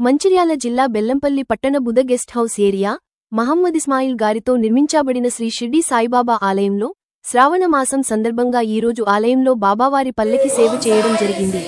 మంచిర్యాల జిల్లా బెల్లంపల్లి పట్టణ బుధ guest house area Mohammed Ismail గారితో నిర్మించబడిన శ్రీ షిర్డీ సాయిబాబా ఆలయంలో శ్రావణ మాసం సందర్భంగా ఈరోజు ఆలయంలో బాబావారి పల్లకి సేవ చేయడం జరిగింది।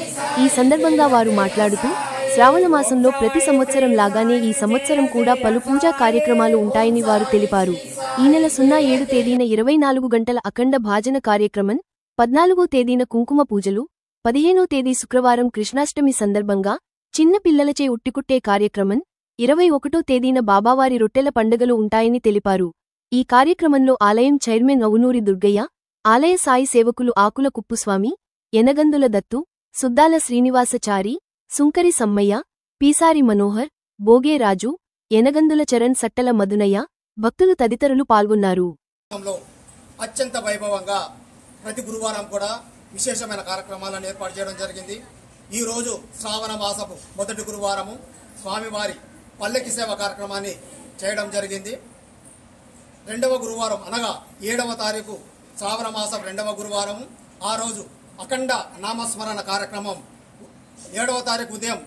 ఈ సందర్భంగా వారు మాట్లాడుతూ శ్రావణ మాసంలో ప్రతి సంవత్సరం లాగానే ఈ సంవత్సరం కూడా పలు పూజా కార్యక్రమాలు ఉంటాయని వారు తెలిపారు। ఈ నెల 07 తేదీన 24 గంటల అఖండ భాజన కార్యక్రమం, 14వ తేదీన కుంకుమ పూజలు, 15వ తేదీ శుక్రవారం కృష్ణాష్టమి సందర్భంగా చిన్న పిల్లలచే ఉట్టికుట్టే కార్యక్రమం, 21వ తేదీన బాబావారి రొట్టెల పండుగలు ఉంటాయని తెలిపారు। ఈ కార్యక్రమంలో ఆలయం చైర్మన్ అవునూరి దుర్గయ్య, ఆలయ సాయి సేవకులు ఆకుల కుప్పుస్వామి, యనగందుల దత్తు, సుద్దాల శ్రీనివాసచారి, సుంకరి సమ్మయ్య, పీసారి మనోహర్, బోగే రాజు, యనగందుల చరణ్, సట్టల మధునయ్య, భక్తులు తదితరులు పాల్గొన్నారు। అత్యంత వైభవంగా ప్రతి గురువారం కూడా విశేషమైన కార్యక్రమాలను ఏర్పాటు చేయడం జరిగింది। ఈ రోజు శ్రావణ మాసపు మొదటి గురువారము స్వామివారి పల్లకి సేవ కార్యక్రమాన్ని చేయడం జరిగింది। రెండవ గురువారం అనగా 7వ తారీఖు శ్రావణ మాసం 2వ గురువారం ఆ రోజు అఖండ నామస్మరణ కార్యక్రమం 7వ తారీఖు ఉదయం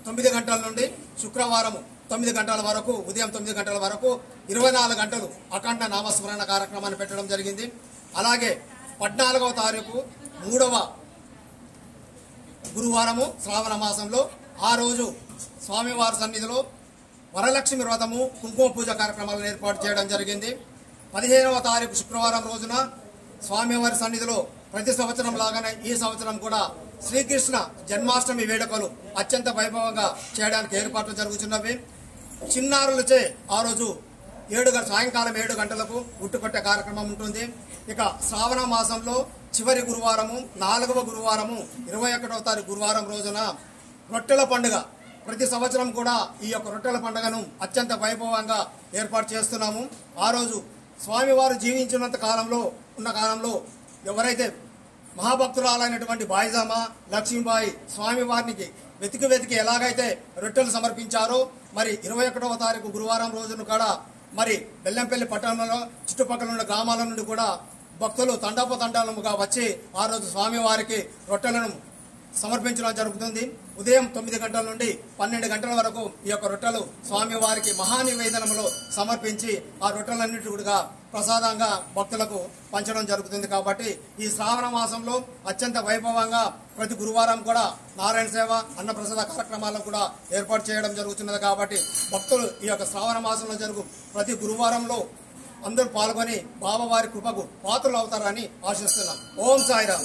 9 గంటల నుండి శుక్రవారం 9 గంటల వరకు, ఉదయం 9 గంటల వరకు 24 గంటలు అఖండ నామస్మరణ కార్యక్రమాన్ని పెట్టడం జరిగింది। అలాగే 14వ తారీఖు 3వ గురువారము శ్రావణ మాసంలో ఆ రోజు స్వామివారి సన్నిధిలో వరలక్ష్మి వ్రతము, కుంకుమ పూజ కార్యక్రమాలను ఏర్పాటు చేయడం జరిగింది। 15వ తారీఖు శుక్రవారం రోజున స్వామివారి సన్నిధిలో ప్రతి సంవత్సరం లాగానే ఈ సంవత్సరం కూడా శ్రీకృష్ణ జన్మాష్టమి వేడుకలు అత్యంత వైభవంగా చేయడానికి ఏర్పాట్లు జరుగుతున్నవి। చిన్నారులచే ఆ రోజు సాయంకాలం 7 గంటలకు ఉట్టుకొట్టే కార్యక్రమం ఉంటుంది। ఇక శ్రావణ మాసంలో చివరి గురువారము 4వ గురువారము 21వ తారీఖు గురువారం రోజున రొట్టెల పండుగ, ప్రతి సంవత్సరం కూడా ఈ యొక్క రొట్టెల పండుగను అత్యంత వైభవంగా ఏర్పాటు చేస్తున్నాము। ఆ రోజు స్వామివారు జీవించినంత కాలంలో ఎవరైతే మహాభక్తురాలైనటువంటి బాయిజామ లక్ష్మీబాయి స్వామివారికి వెతికి ఎలాగైతే రొట్టెలు సమర్పించారో మరి 21వ తారీఖు గురువారం రోజున కూడా మరి బెల్లంపల్లి పట్టణంలో చుట్టుపక్కల ఉన్న గ్రామాల నుండి కూడా భక్తులు తండాపతండాలుగా వచ్చి ఆ రోజు స్వామివారికి రొట్టెలను సమర్పించడం జరుగుతుంది। ఉదయం 9 గంటల నుండి 12 గంటల వరకు ఈ యొక్క రొట్టెలు స్వామివారికి మహానివేదనములో సమర్పించి ఆ రొట్టెలన్నిటి కూడా ప్రసాదంగా భక్తులకు పంచడం జరుగుతుంది। కాబట్టి ఈ శ్రావణ మాసంలో అత్యంత వైభవంగా ప్రతి గురువారం కూడా నారాయణ సేవ, అన్నప్రసాద కార్యక్రమాలను కూడా ఏర్పాటు చేయడం జరుగుతున్నది। కాబట్టి భక్తులు ఈ యొక్క శ్రావణ మాసంలో జరుగు ప్రతి గురువారంలో అందరూ పాల్గొని బాబావారి కృపకు పాత్రలు అవుతారని ఆశిస్తున్నాం। ఓం సాయిరామ్।